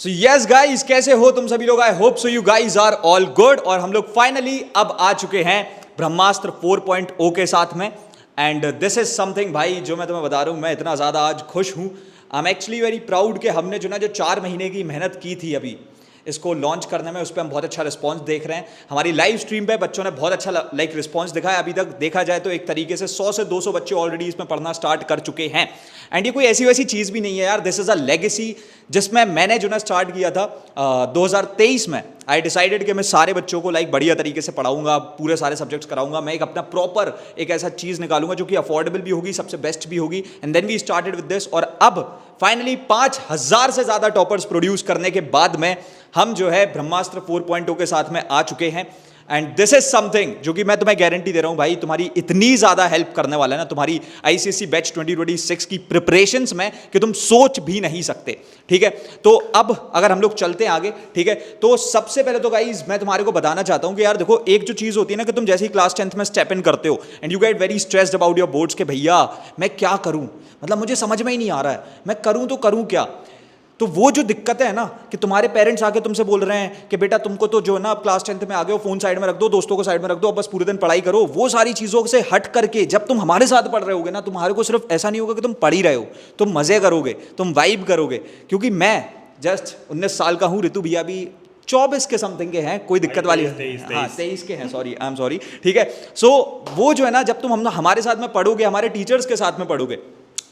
So yes guys, कैसे हो तुम सभी लोग? I hope so you guys are all good. और हम लोग फाइनली अब आ चुके हैं ब्रह्मास्त्र 4.0 के साथ में। एंड दिस इज समथिंग भाई जो मैं तुम्हें बता रहा हूँ, मैं इतना ज़्यादा आज खुश हूँ। I am actually very proud कि हमने जो 4 महीने की मेहनत की थी अभी इसको लॉन्च करने में, उस पर हम बहुत अच्छा रिस्पांस देख रहे हैं। हमारी लाइव स्ट्रीम पे बच्चों ने बहुत अच्छा रिस्पांस दिखाया। अभी तक देखा जाए तो एक तरीके से 100 से 200 बच्चे ऑलरेडी इसमें पढ़ना स्टार्ट कर चुके हैं। एंड ये कोई ऐसी वैसी चीज़ भी नहीं है यार, दिस इज़ अ लेगेसी जिसमें मैंने स्टार्ट किया था 2023 में। आई डिसाइडेड कि मैं सारे बच्चों को बढ़िया तरीके से पढ़ाऊंगा, पूरे सारे सब्जेक्ट्स कराऊंगा। मैं एक अपना प्रॉपर एक ऐसा चीज़ निकालूंगा जो कि अफोर्डेबल भी होगी, सबसे बेस्ट भी होगी। And then we started with this. और अब फाइनली 5000 से ज़्यादा टॉपर्स प्रोड्यूस करने के बाद में हम ब्रह्मास्त्र 4.0 के साथ में आ चुके हैं। एंड दिस इज समथिंग जो कि मैं तुम्हें गारंटी दे रहा हूं भाई, तुम्हारी इतनी ज़्यादा हेल्प करने वाला है ना तुम्हारी आईसीएसई बैच 2026 की प्रिपरेशंस में कि तुम सोच भी नहीं सकते। ठीक है, तो अब अगर हम लोग चलते हैं आगे, ठीक है, तो सबसे पहले तो गाइज मैं तुम्हारे को बताना चाहता हूं कि यार देखो, एक जो चीज़ होती है ना कि तुम जैसे ही क्लास 10th में स्टेप इन करते हो and you get very stressed about your boards के भैया मैं क्या करूं, मतलब मुझे समझ में ही नहीं आ रहा है, मैं करूं तो करूं क्या। तो वो जो दिक्कत है ना कि तुम्हारे पेरेंट्स आके तुमसे बोल रहे हैं कि बेटा तुमको तो जो है ना, अब क्लास 10th में आ गए हो, फोन साइड में रख दो, दोस्तों को साइड में रख दो, अब बस पूरे दिन पढ़ाई करो। वो सारी चीज़ों से हट करके जब तुम हमारे साथ पढ़ रहे होगे ना, तुम्हारे को सिर्फ ऐसा नहीं होगा कि तुम पढ़ ही रहे हो, तुम मज़े करोगे, तुम वाइब करोगे। क्योंकि मैं जस्ट 19 साल का हूँ, ऋतु भैया भी 24 के समथिंग के हैं, कोई दिक्कत वाली, हाँ 23 के हैं, सॉरी आई एम सॉरी। ठीक है, सो वो जो है ना, जब तुम हमारे साथ में पढ़ोगे, हमारे टीचर्स के साथ में पढ़ोगे,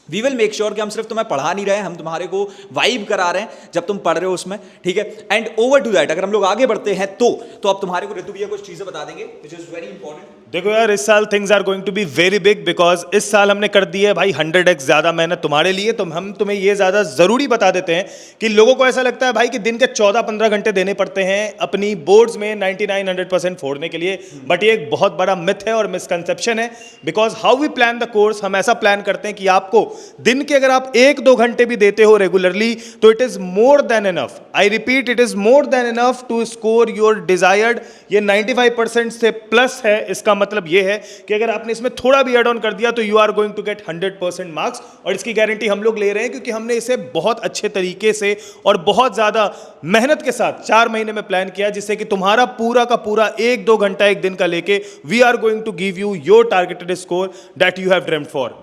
वी विल मेक श्योर कि हम सिर्फ तुम्हें पढ़ा नहीं रहे हैं, हम तुम्हारे को वाइब करा रहे हैं जब तुम पढ़ रहे हो उसमें। ठीक है, एंड ओवर टू दैट अगर हम लोग आगे बढ़ते हैं तो अब तुम्हारे को ऋतु भैया कुछ चीजें बता देंगे विच इज वेरी इंपॉर्टेंट। देखो यार, इस साल things are going to be very big because इस साल हमने कर दी है भाई 100x ज्यादा मेहनत तुम्हारे लिए। तो हम तुम्हें ये ज्यादा जरूरी बता देते हैं कि लोगों को ऐसा लगता है भाई कि दिन के 14-15 घंटे देने पड़ते हैं अपनी बोर्ड्स में 99-100% फोड़ने के लिए, बट ये एक बहुत बड़ा मिथ है और मिसकंसेप्शन है। Because how we plan the course, हम ऐसा प्लान करते हैं कि आपको दिन के अगर आप 1-2 घंटे भी देते हो रेगुलरली तो it is more than enough. I repeat, it is more than enough to score your desired. ये 95% से प्लस है। इसका मतलब ये है कि अगर आपने इसमें थोड़ा भी एड ऑन कर दिया तो you are going to get 100% marks. और इसकी गारंटी हम लोग ले रहे हैं क्योंकि हमने इसे बहुत अच्छे तरीके से और बहुत ज्यादा मेहनत के साथ 4 महीने में प्लान किया, जिससे कि तुम्हारा पूरा का पूरा 1-2 घंटा एक दिन का लेके we are going to give you your targeted score that you have dreamed for.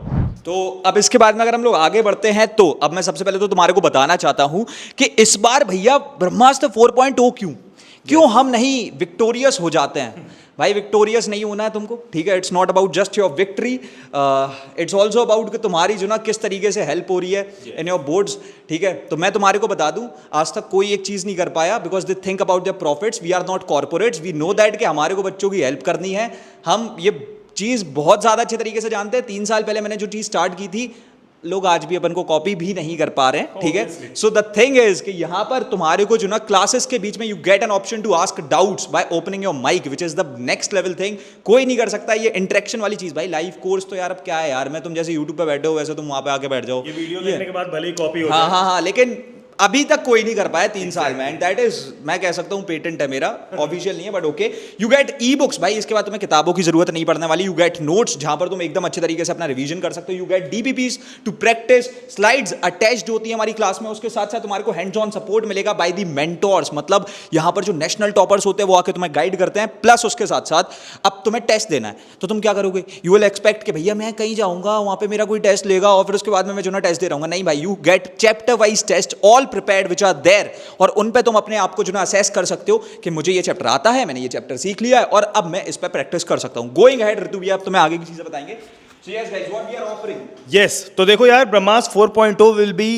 तो अब इसके बाद में अगर हम लोग आगे बढ़ते हैं तो अब मैं सबसे पहले तो तुम्हारे को बताना चाहता हूं कि इस बार भैया ब्रह्मास्त्र 4.0 क्यों हम नहीं विक्टोरियस हो जाते हैं। भाई विक्टोरियस नहीं होना है तुमको, ठीक है, it's not about just your victory, it's also about कि तुम्हारी जो ना किस तरीके से हेल्प हो रही है इन योर बोर्ड्स। ठीक है, तो मैं तुम्हारे को बता दूं, आज तक कोई एक चीज़ नहीं कर पाया because they think about their profits. We are not corporates, we know that कि हमारे को बच्चों की हेल्प करनी है। हम ये चीज़ बहुत ज़्यादा अच्छे तरीके से जानते हैं। 3 साल पहले मैंने जो चीज़ स्टार्ट की थी, लोग आज भी अपन को कॉपी भी नहीं कर पा रहे हैं। ठीक है, सो द थिंग इज कि यहाँ पर तुम्हारे को जो ना क्लासेस के बीच में you get an option to ask doubts by opening your mic, which is the next level thing. कोई नहीं कर सकता ये इंटरेक्शन वाली चीज। भाई लाइव कोर्स तो यार अब क्या है यार, मैं तुम जैसे यूट्यूब पे बैठे हो वैसे तुम वहां पे आके बैठ जाओ, ये वीडियो देखने के बाद भले ही कॉपी हो हाँ हाँ हाँ, लेकिन अभी तक कोई नहीं कर पाया 3 साल में। एंड दैट इज, मैं कह सकता हूँ पेटेंट है मेरा, ऑफिशियल नहीं है but okay. You get e books भाई, इसके बाद तुम्हें किताबों की जरूरत नहीं पड़ने वाली। यू गेट नोट्स जहां पर तुम एकदम अच्छे तरीके से अपना रिवीजन कर सकते हो। You get DPPs to practise, slides attached होती है हमारी क्लास में। उसके साथ साथ तुम्हारे को हैंड्स ऑन सपोर्ट मिलेगा बाय दी मेंटोर्स, मतलब यहाँ पर जो नेशनल टॉपर्स होते हैं वो आके तुम्हें गाइड करते हैं। प्लस उसके साथ साथ अब तुम्हें टेस्ट देना है तो तुम क्या करोगे, यू विल एक्सपेक्ट कि भैया मैं कहीं जाऊंगा वहां पे मेरा कोई टेस्ट लेगा और फिर उसके बाद में मैं जो ना टेस्ट दे रहा हूँ। नहीं भाई, you get chapter wise test all prepared which are there, और उन पे तुम अपने आप को जो ना असेस कर सकते हो कि मुझे ये चैप्टर आता है, मैंने ये चैप्टर सीख लिया है और अब मैं इस पे प्रैक्टिस कर सकता हूं। गोइंग अहेड ऋतु भैया, अब तुम्हें आगे की चीजें बताएंगे। So yes guys, what we are offering? Yes, तो देखो यार, ब्रह्मास्त्र 4.0 will be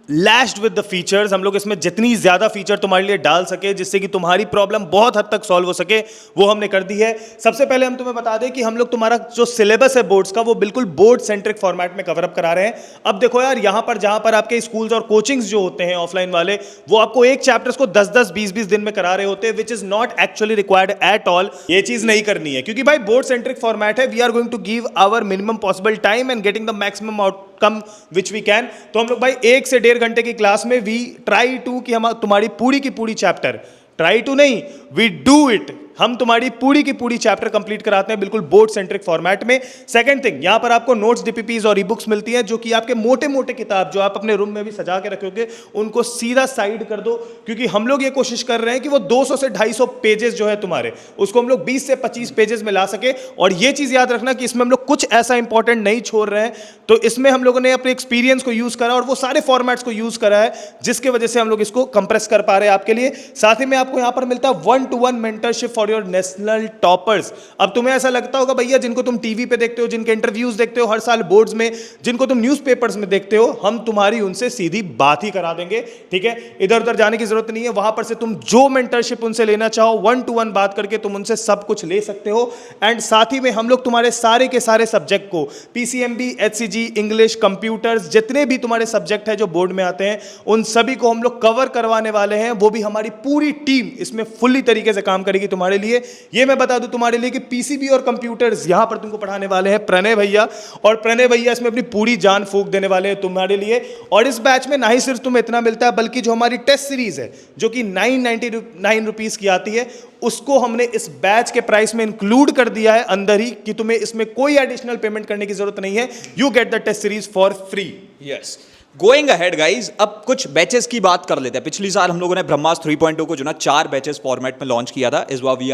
lashed with the features. हम लोग इसमें जितनी ज्यादा फीचर तुम्हारे लिए डाल सके जिससे कि तुम्हारी प्रॉब्लम बहुत हद तक सॉल्व हो सके, वो हमने कर दी है। सबसे पहले हम तुम्हें बता दें कि हम लोग तुम्हारा जो सिलेबस है बोर्ड्स का, वो बिल्कुल बोर्ड सेंट्रिक फॉर्मेट में कवर अप करा रहे हैं। अब देखो यार, यहां पर जहां पर आपके स्कूल्स और कोचिंग्स जो होते हैं ऑफलाइन वाले, वो आपको एक चैप्टर्स को 10-10, 20-20 दिन में करा रहे होते हैं, which is not actually required at all. ये चीज नहीं करनी है क्योंकि भाई बोर्ड सेंट्रिक फॉर्मेट है। We are going to give our minimum possible time and getting the maximum outcome which we can. तो हम लोग भाई 1 से 1.5 घंटे की क्लास में वी ट्राई टू कि हम तुम्हारी पूरी की पूरी चैप्टर, ट्राई टू नहीं, वी डू इट हम तुम्हारी पूरी की पूरी चैप्टर कंप्लीट कराते हैं बिल्कुल बोर्ड सेंट्रिक फॉर्मेट में। सेकंड थिंग, यहाँ पर आपको नोट्स, डीपीपीज और ई बुक्स मिलती हैं, जो कि आपके मोटे मोटे किताब जो आप अपने रूम में भी सजा के रखोगे उनको सीधा साइड कर दो, क्योंकि हम लोग ये कोशिश कर रहे हैं कि वो 200 से 250 पेजेस जो है तुम्हारे, उसको हम लोग 20 से 25 पेजेस में ला सके। और ये चीज याद रखना कि इसमें हम लोग कुछ ऐसा इंपॉर्टेंट नहीं छोड़ रहे हैं, तो इसमें हम लोगों ने अपने एक्सपीरियंस को यूज करा और वो सारे फॉर्मेट्स को यूज करा है, जिसके वजह से हम लोग इसको कंप्रेस कर पा रहे हैं आपके लिए। साथ ही में आपको यहाँ पर मिलता है 1-to-1 mentorship for your national toppers. अब तुम्हें ऐसा लगता होगा भैया, जिनको तुम टीवी पे देखते हो, जिनके इंटरव्यूज देखते हो हर साल बोर्ड्स में, जिनको तुम न्यूज़पेपर्स में देखते हो, हम तुम्हारी उनसे सीधी बात ही करा देंगे, ठीक है। इधर उधर जाने की जरूरत नहीं है, वहां पर से तुम जो मेंटरशिप उनसे लेना चाहो 1-to-1 बात करके तुम उनसे सब कुछ ले सकते हो। एंड साथ ही में हम लोग तुम्हारे सारे के सारे सब्जेक्ट को, पीसीएमबी, एचसीजी, इंग्लिश, कंप्यूटर्स, जितने भी तुम्हारे सब्जेक्ट है जो बोर्ड में आते हैं, उन सभी को हम लोग कवर करवाने वाले हैं। वो भी हमारी पूरी टीम इसमें फुल्ली तरीके से काम करेगी तुम्हारे लिए। ये मैं बता दूं तुम्हारे लिए कि पीसीबी और कंप्यूटर्स यहां पर तुमको पढ़ाने वाले हैं प्रणय भैया, और प्रणय भैया इसमें अपनी पूरी जान फूंक देने वाले हैं तुम्हारे लिए। और इस बैच में ना ही सिर्फ तुम्हें इतना मिलता है, बल्कि जो हमारी टेस्ट सीरीज है जो कि 999 रुपीज की आती है, उसको हमने इस बैच के प्राइस में इंक्लूड कर दिया है अंदर ही, कि तुम्हें इसमें कोई एडिशनल पेमेंट करने की जरूरत नहीं है। You get the test series for free. Yes, going ahead guys, अब कुछ बैचेस की बात कर लेते हैं। पिछली साल हम लोगों ने ब्रह्मास्त्र 3.0 को जो ना 4 बैचेस फॉर्मेट में लॉन्च किया था। इस बार we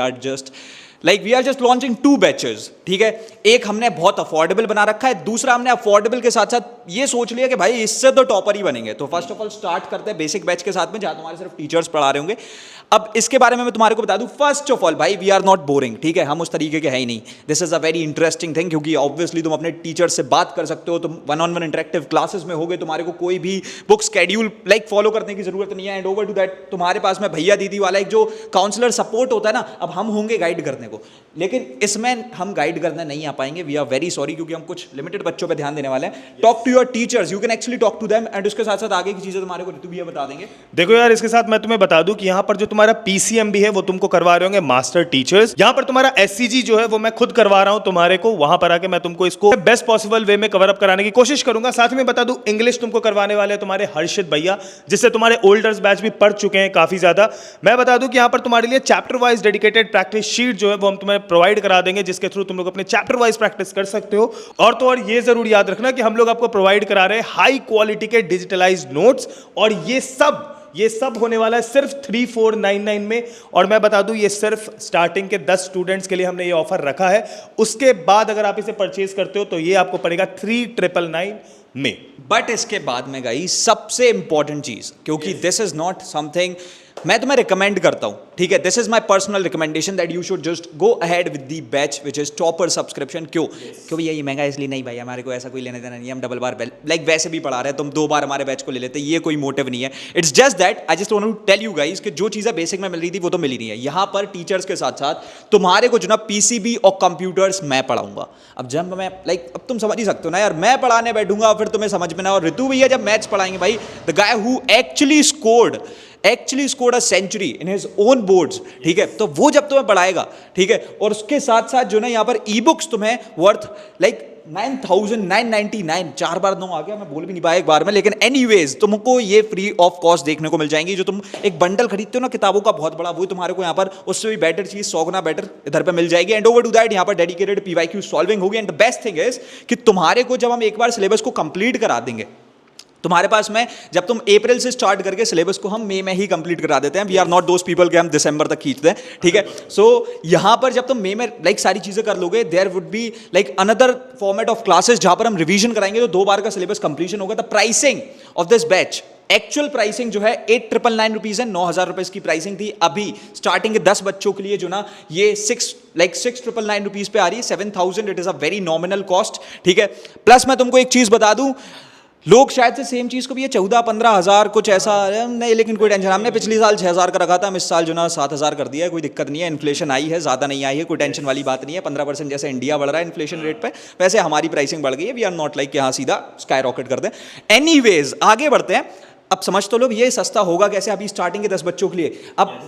are just launching 2 batches, ठीक है। एक हमने बहुत अफोर्डेबल बना रखा है, दूसरा हमने अफोर्डेबल के साथ साथ ये सोच लिया कि भाई इससे तो टॉपर ही बनेंगे। तो फर्स्ट ऑफ ऑल स्टार्ट करते हैं बेसिक बैच के साथ में, जहां तुम्हारे सिर्फ टीचर्स पढ़ा रहे होंगे। अब इसके बारे में मैं तुम्हारे को बता दूं, फर्स्ट ऑफ ऑल भाई वी आर नॉट बोरिंग, ठीक है। हम उस तरीके के है ही नहीं। This is a very interesting thing, क्योंकि ऑब्वियसली तुम अपने टीचर से बात कर सकते हो, तुम 1-on-1 इंटरेक्टिव क्लासेस में होगे, तुम्हारे को कोई भी बुक स्केड्यूल फॉलो करने की जरूरत नहीं है। एंड ओवर टू दैट तुम्हारे पास में भैया दीदी वाला एक जो काउंसलर सपोर्ट होता है ना, अब हम होंगे गाइड करने को। लेकिन इसमें हम गाइड करने नहीं आ पाएंगे, वी आर वेरी सॉरी, क्योंकि हम कुछ लिमिटेड बच्चों पे ध्यान देने वाले हैं। Talk to your teachers, you can actually talk to them. And उसके साथ साथ आगे की चीजें तुम्हारे को ऋतु भैया बता देंगे। देखो यार, इसके साथ मैं तुम्हें बता दूं कि यहाँ पर जो तुम्हारा पीसीएम भी है वो तुमको करवा रहे होंगे मास्टर टीचर्स। यहाँ पर तुम्हारा एससीजी जो है वो मैं खुद करवा रहा हूँ तुम्हारे को, वहां पर आके मैं तुमको इसको बेस्ट पॉसिबल वे में कवर अप कराने की कोशिश करूंगा। साथ में बता दूं, इंग्लिश तुमको करवाने वाले हैं तुम्हारे हर्षित भैया, जिससे तुम्हारे ओल्डर्स बैच भी पढ़ चुके हैं काफी ज्यादा। मैं बता दूं कि यहाँ पर तुम्हारे लिए chapter wise dedicated practice sheet जो है वो हम तुम्हें प्रोवाइड करा देंगे, जिसके थ्रू तुम लोग अपने चैप्टर वाइज प्रैक्टिस कर सकते हो। और तो और ये जरूर याद रखना कि हम लोग आपको प्रोवाइड करा रहे हैं हाई क्वालिटी के डिजिटलाइज्ड नोट्स, और ये सब होने वाला है सिर्फ 3499 में। और मैं बता दूं, ये सिर्फ स्टार्टिंग के 10 स्टूडेंट्स के लिए हमने ये ऑफर रखा है। उसके बाद अगर आप इसे परचेज करते हो तो ये आपको पड़ेगा 3999 में। बट इसके बाद में गाइस सबसे इंपॉर्टेंट चीज, क्योंकि दिस इज नॉट समथिंग मैं तुम्हें रिकमेंड करता हूं, ठीक है। This is my personal recommendation that you should just go ahead with the batch which is topper subscription. क्यों भैया ये महंगा इसलिए नहीं भाई, हमारे को ऐसा कोई लेने देना नहीं है, हम डबल बार लाइक वैसे भी पढ़ा रहे हैं, तुम 2 बार हमारे बैच को ले लेते, ये कोई मोटिव नहीं है। It's just that I just want to tell you guys कि जो चीजें बेसिक में मिल रही थी वो तो मिली नहीं है। यहाँ पर टीचर्स के साथ साथ तुम्हारे को जो ना पीसीबी और कंप्यूटर्स मैं पढ़ाऊंगा। अब जब मैं अब तुम समझ ही सकते हो ना यार, मैं पढ़ाने बैठूंगा फिर तुम्हें समझ में ना, और ऋतु भैया जब मैथ्स पढ़ाएंगे भाई, the guy who actually scored a century in his own boards, ठीक है, तो वो जब तुम्हें पढ़ाएगा, ठीक है। और उसके साथ साथ जो ना यहाँ पर ई बुक्स तुम्हें वर्थ लाइक 9,999, 4 बार 9 आ गया, मैं बोल भी नहीं पाया एक बार में, लेकिन एनीवेज तुमको ये फ्री ऑफ कॉस्ट देखने को मिल जाएंगी। जो तुम एक बंडल खरीदते हो ना किताबों का बहुत बड़ा, वो तुम्हारे को यहाँ पर उससे भी बेटर चीज 100 गुना बेटर इधर पे मिल जाएगी। एंड ओवर टू दैट यहाँ पर डेडिकेटेड पीवाईक्यू सॉल्विंग होगी। And the best thing is कि तुम्हारे को जब हम एक बार सिलेबस को कंप्लीट करा देंगे, तुम्हारे पास में जब तुम अप्रैल से स्टार्ट करके सिलेबस को हम मई में ही कंप्लीट करा देते हैं। We are not those people के हम दिसंबर तक खींचते हैं, ठीक है। सो यहां पर जब तुम मई में लाइक सारी चीजें कर लोगे, there would be like another format of classes जहां पर हम रिवीजन कराएंगे, तो 2 बार का सिलेबस कंप्लीशन होगा। The pricing of this batch, actual pricing जो है 8,999 रुपीज है, 9,000 रुपए की प्राइसिंग थी। अभी स्टार्टिंग के 10 बच्चों के लिए जो ना ये 6,999 रुपीज पे आ रही है, 7,000। It is a very nominal cost, ठीक है। प्लस मैं तुमको एक चीज बता दूं, लोग शायद से सेम चीज को भी ये 14-15 हज़ार कुछ ऐसा नहीं, लेकिन कोई टेंशन, हमने पिछले साल 6,000 का रखा था, हम इस साल जो ना 7,000 कर दिया है। कोई दिक्कत नहीं है, इन्फ्लेशन आई है, ज़्यादा नहीं आई है, कोई टेंशन वाली बात नहीं है। 15% जैसे इंडिया बढ़ रहा है इन्फ्लेशन रेट पे, वैसे हमारी प्राइसिंग बढ़ गई है। वी आर नॉट लाइक कि हाँ सीधा स्काई रॉकेट कर दें। एनीवेज आगे बढ़ते हैं। अब समझ तो लो ये सस्ता होगा कैसे, अभी स्टार्टिंग के 10 बच्चों के लिए। अब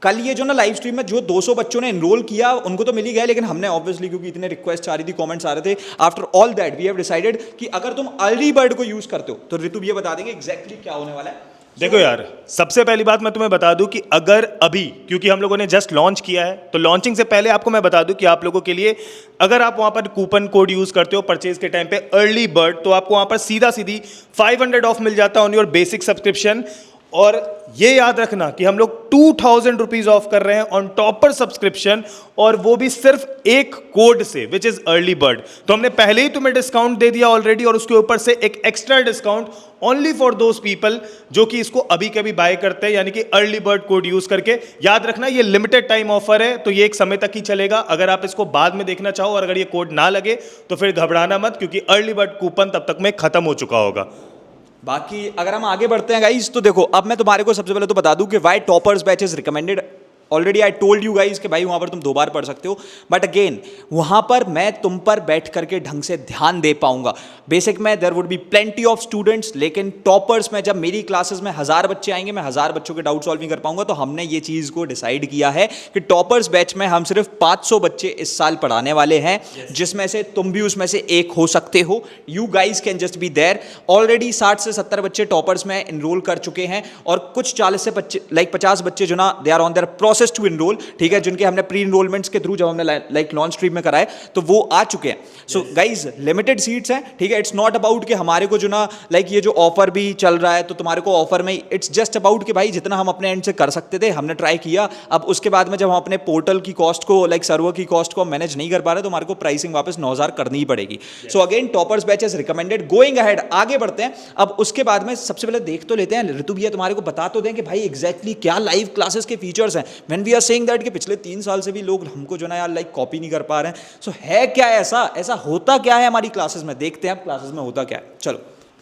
कल ये जो ना लाइव स्ट्रीम में जो 200 बच्चों ने एनरोल किया उनको तो मिल ही गया, लेकिन हमने ऑब्वियसली क्योंकि इतने रिक्वेस्ट आ रही थी, कमेंट्स आ रहे थे, after all that we have decided कि अगर तुम अर्ली बर्ड को यूज करते हो तो ऋतु ये बता देंगे एग्जैक्टली क्या होने वाला है। देखो यार, सबसे पहली बात मैं तुम्हें बता दूं कि अगर अभी, क्योंकि हम लोगों ने जस्ट लॉन्च किया है, तो लॉन्चिंग से पहले आपको मैं बता दूं कि आप लोगों के लिए अगर आप वहां पर कूपन कोड यूज करते हो परचेज के टाइम पे अर्ली बर्ड, तो आपको वहां पर सीधा सीधी 500 ऑफ मिल जाता है ऑन योर बेसिक सब्सक्रिप्शन। और ये याद रखना कि हम लोग 2000 रुपीज ऑफ कर रहे हैं ऑन टॉपर सब्सक्रिप्शन, और वो भी सिर्फ एक कोड से, विच इज अर्ली बर्ड। तो हमने पहले ही तुम्हें डिस्काउंट दे दिया ऑलरेडी, और उसके ऊपर से एक extra discount only for those people जो कि इसको अभी कभी बाय करते हैं, यानी कि अर्ली बर्ड कोड यूज करके। याद रखना ये लिमिटेड टाइम ऑफर है, तो ये एक समय तक ही चलेगा। अगर आप इसको बाद में देखना चाहो और अगर ये कोड ना लगे तो फिर घबराना मत, क्योंकि अर्ली बर्ड कूपन तब तक में खत्म हो चुका होगा। बाकी अगर हम आगे बढ़ते हैं गाइस, तो देखो अब मैं तुम्हारे को सबसे पहले तो बता दूं कि why toppers batch is recommended. Already I told you guys कि भाई वहां पर तुम 2 बार पढ़ सकते हो, बट अगेन वहां पर मैं तुम पर बैठ करके ढंग से ध्यान दे पाऊंगा। बेसिक में there would be plenty of students, लेकिन टॉपर्स में जब मेरी क्लासेस में 1000 बच्चे आएंगे, मैं 1000 बच्चों के डाउट सॉल्विंग कर पाऊंगा। तो हमने ये चीज को डिसाइड किया है कि टॉपर्स बैच में हम सिर्फ 500 बच्चे इस साल पढ़ाने वाले हैं, जिसमें से तुम भी उसमें से एक हो सकते हो। You guys can just be there. Already 60 से 70 बच्चे टॉपर्स में इनरोल कर चुके हैं, और कुछ 40 से 50 बच्चे जो ना they are on their process to enroll, ठीक है, जिनके हमने प्री इनरोलमेंट्स के थ्रू जब हमने लाइक लॉन्च स्ट्रीम में कराए तो वो आ चुके हैं। सो गाइज लिमिटेड सीट्स हैं, ठीक है। इट्स नॉट अबाउट कि हमारे को जो ना लाइक ये जो ऑफर भी चल रहा है तो तुम्हारे को ऑफर में, इट्स जस्ट अबाउट कि भाई जितना हम अपने एंड से कर सकते थे हमने ट्राई किया। अब उसके बाद में जब हम अपने पोर्टल की कॉस्ट को, लाइक सर्वर की कॉस्ट को मैनेज नहीं कर पा रहे, तो हमारे को प्राइसिंग वापस 9000 करनी ही पड़ेगी। So again toppers batches recommended. Going ahead, आगे बढ़ते हैं। अब उसके बाद में सबसे पहले देख तो लेते हैं, ऋतु भैया तुम्हारे को बता तो दें कि भाई एग्जैक्टली क्या लाइव क्लासेस के फीचर्स हैं। When we are saying that कि पिछले 3 साल से भी लोग हमको जो ना यार लाइक कॉपी नहीं कर पा रहे हैं। सो है क्या ऐसा होता क्या है हमारी क्लासेस में, देखते हैं अब क्लासेस में होता क्या है। चलो,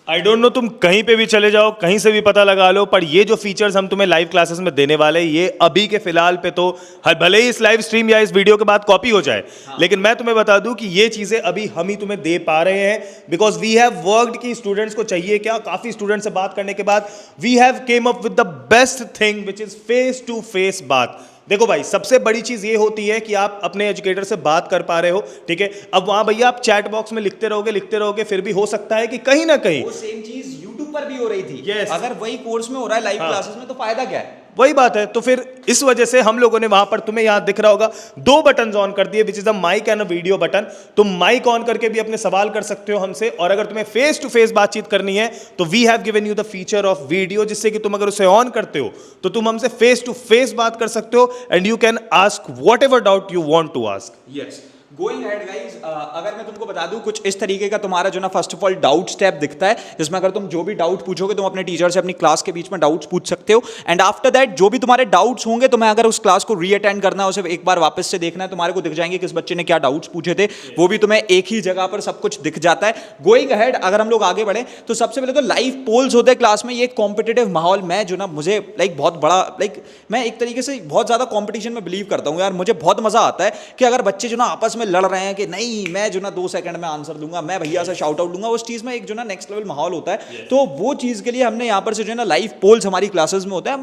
आई डोंट नो, तुम कहीं पे भी चले जाओ, कहीं से भी पता लगा लो, पर ये जो फीचर्स हम तुम्हें लाइव क्लासेस में देने वाले हैं, ये अभी के फिलहाल पे तो भले ही इस लाइव स्ट्रीम या इस वीडियो के बाद कॉपी हो जाए, लेकिन मैं तुम्हें बता दूं कि ये चीजें अभी हम ही तुम्हें दे पा रहे हैं, बिकॉज वी हैव वर्कड कि स्टूडेंट्स को चाहिए क्या। काफी स्टूडेंट्स से बात करने के बाद we have came up with the best thing which is face to face बात। देखो भाई, सबसे बड़ी चीज ये होती है कि आप अपने एजुकेटर से बात कर पा रहे हो, ठीक है। अब वहां भैया आप चैट बॉक्स में लिखते रहोगे, फिर भी हो सकता है कि कहीं ना कहीं वो सेम चीज YouTube पर भी हो रही थी। Yes. अगर वही कोर्स में हो रहा है लाइव क्लासेस में, तो फायदा क्या है? वही बात है। तो फिर इस वजह से हम लोगों ने वहां पर, तुम्हें यहां दिख रहा होगा, 2 बटन ऑन कर दिए, which is a mic and a video button. तुम माइक ऑन करके भी अपने सवाल कर सकते हो हमसे, और अगर तुम्हें फेस टू फेस बातचीत करनी है तो we have given you the feature of video, जिससे कि तुम अगर उसे ऑन करते हो तो तुम हमसे फेस टू फेस बात कर सकते हो, and you can ask whatever doubt you want to ask. Yes, going ahead guys, अगर मैं तुमको बता दूं कुछ इस तरीके का तुम्हारा जो ना first of all doubt step दिखता है, जिसमें अगर तुम जो भी डाउट पूछोगे तुम अपने टीचर से अपनी क्लास के बीच में डाउट्स पूछ सकते हो। एंड आफ्टर दैट जो भी तुम्हारे डाउट्स होंगे, तुम्हें अगर उस क्लास को री अटेंड करना है, उसे एक बार वापस से देखना है, तुम्हारे को दिख जाएंगे किस बच्चे ने क्या डाउट्स पूछे थे, वो भी तुम्हें एक ही जगह पर सब कुछ दिख जाता है। गोइंग अहेड, अगर हम लोग आगे बढ़े तो सबसे पहले तो लाइव पोल्स होते हैं क्लास में। ये कॉम्पिटिटिव माहौल में जो ना मुझे लाइक बहुत बड़ा, लाइक मैं एक तरीके से बहुत ज़्यादा कॉम्पिटिशन में बिलीव करता हूँ यार। मुझे बहुत मज़ा आता है कि अगर बच्चे जो ना आपस में लड़ रहे हैं कि नहीं मैं जो ना 2 सेकंड में आंसर दूंगा, मैं भैया से शाउट आउट दूंगा, उस चीज में एक जो ना नेक्स्ट लेवल माहौल होता है। तो वो चीज के लिए हमने यहाँ पर से जो है ना लाइव पोल्स हमारी क्लासेस में होता है।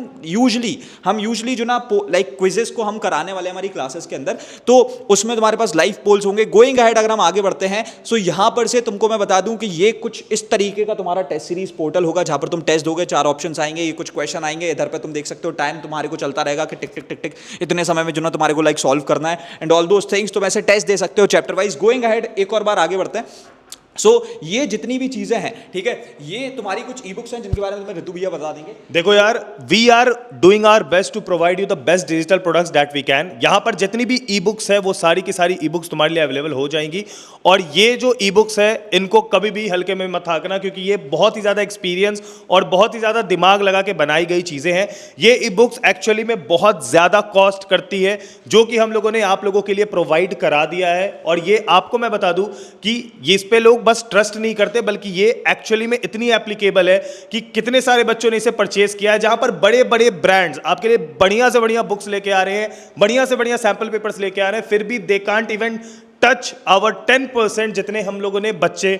हम यूजली जो ना लाइक क्विजेस को हम कराने वाले हमारी क्लासेस के अंदर, तो उसमें तुम्हारे पास लाइव पोल्स होंगे। गोइंग अहेड, अगर हम आगे बढ़ते हैं, सो यहाँ पर से तुमको मैं बता दूं कि ये कुछ इस तरीके का तुम्हारा टेस्ट सीरीज पोर्टल होगा, जहां पर तुम टेस्ट दोगे, 4 ऑप्शंस आएंगे, ये कुछ क्वेश्चन आएंगे, इधर पे तुम देख सकते हो टाइम तुम्हारे को चलता रहेगा कि टिक टिक टिक टिक इतने समय में जो ना तुम्हारे को लाइक सॉल्व करना है, एंड ऑल दोस थिंग्स। तुम ऐसे टेस्ट दे सकते हो चैप्टर वाइज। गोइंग अहेड, एक और बार आगे बढ़ते हैं। सो ये जितनी भी चीजें हैं, ठीक है, ये तुम्हारी कुछ ई बुक्स हैं जिनके बारे में तुम्हें ऋतु भैया बता देंगे। देखो यार, we are doing our best to provide you the best digital products that we can. यहाँ पर जितनी भी ई बुक्स है वो सारी की सारी ई बुक्स तुम्हारे लिए अवेलेबल हो जाएंगी, और ये जो ई बुक्स है इनको कभी भी हल्के में मत आंकना, क्योंकि ये बहुत ही ज़्यादा एक्सपीरियंस और बहुत ही ज़्यादा दिमाग लगा के बनाई गई चीज़ें हैं। ये ई बुक्स एक्चुअली में बहुत ज़्यादा कॉस्ट करती है, जो कि हम लोगों ने आप लोगों के लिए प्रोवाइड करा दिया है। और ये आपको मैं बता दूं कि इस पे लोग बस ट्रस्ट नहीं करते, बल्कि ये एक्चुअली में इतनी एप्लीकेबल है कि कितने सारे बच्चों ने इसे परचेज किया है, जहां पर बड़े बड़े ब्रांड्स आपके लिए बढ़िया से बढ़िया बुक्स लेके आ रहे हैं, बढ़िया से बढ़िया सैंपल पेपर्स लेके आ रहे हैं, फिर भी they can't even touch our 10% जितने हम लोगों ने बच्चे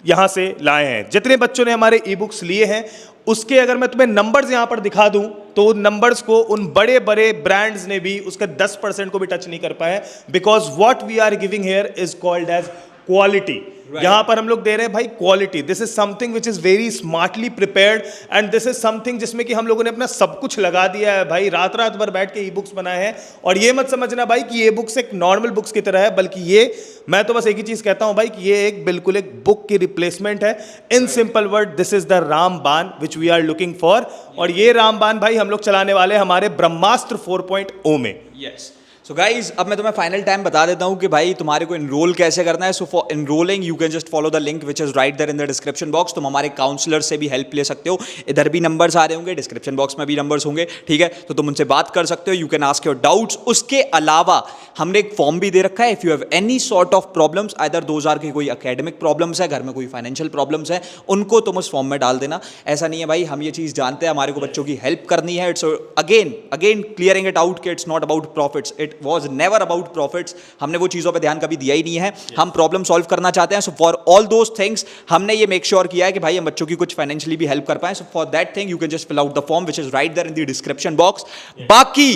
यहां से लाए हैं, जितने बच्चों ने हमारे ई बुक्स लिए हैं। उसके अगर मैं तुम्हें नंबर्स यहां पर दिखा दूं तो उन नंबर्स को उन बड़े बड़े ब्रांड्स ने भी उसका 10% को भी टच नहीं कर पाए, because what we are giving here is called as quality. यहाँ पर हम लोग दे रहे हैं भाई quality. This is something which is very smartly prepared and this is something जिसमें कि हम लोगों ने अपना सब कुछ लगा दिया है भाई, रात रात भर बैठ के ई बुक्स बनाए हैं। और ये मत समझना भाई कि ये बुक्स एक नॉर्मल बुक्स की तरह है, बल्कि ये, मैं तो बस एक ही चीज कहता हूं भाई कि ये एक बिल्कुल एक बुक की रिप्लेसमेंट है। In simple word, this is the rambaan which we are looking for. और ये रामबाण भाई हम लोग चलाने वाले हमारे ब्रह्मास्त्र 4.0 में। यस। सो गाइज, अब मैं तुम्हें फाइनल टाइम बता देता हूँ कि भाई तुम्हारे को इनरोल कैसे करना है। So for enrolling you can just follow the link which is right there in the description box. तुम हमारे काउंसलर से भी हेल्प ले सकते हो, इधर भी नंबर्स आ रहे होंगे, डिस्क्रिप्शन बॉक्स में भी नंबर्स होंगे, ठीक है, तो तुम उनसे बात कर सकते हो। You can ask your doubts. उसके अलावा हमने एक फॉर्म भी दे रखा है। If you have any sort of problems, either those are की कोई एकेडमिक प्रॉब्लम्स है, घर में कोई फाइनेंशियल प्रॉब्लम्स है, उनको तुम उस फॉर्म में डाल देना। ऐसा नहीं है भाई, हम ये चीज़ जानते हैं, हमारे को बच्चों की हेल्प करनी है। It's again clearing it out कि it's not about profits, it was never about profits. हमने वो चीजों पे ध्यान कभी दिया ही नहीं है। हम प्रॉब्लम सॉल्व करना चाहते हैं। So for all those things हमने ये मेक श्योर किया है कि भाई हम बच्चों की कुछ फाइनेंशियली भी हेल्प कर पाए। So for that thing you can just fill out the form which is right there in the description box. बाकी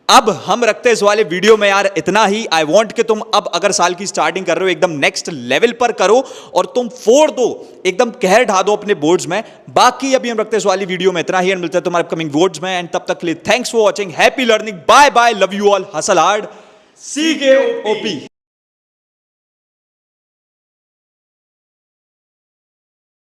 अब हम रखते हैं इस वाले वीडियो में यार इतना ही। आई वांट कि तुम अब अगर साल की स्टार्टिंग कर रहे हो एकदम नेक्स्ट लेवल पर करो और तुम फोड़ दो, एकदम कहर ढा दो अपने बोर्ड्स में। बाकी अभी हम रखते हैं इस वाली वीडियो में इतना ही, एंड मिलते हैं तुम्हारे अपकमिंग बोर्ड्स में। एंड तब तक के लिए thanks for watching, happy learning, bye bye, love you all, hustle hard, CKOP।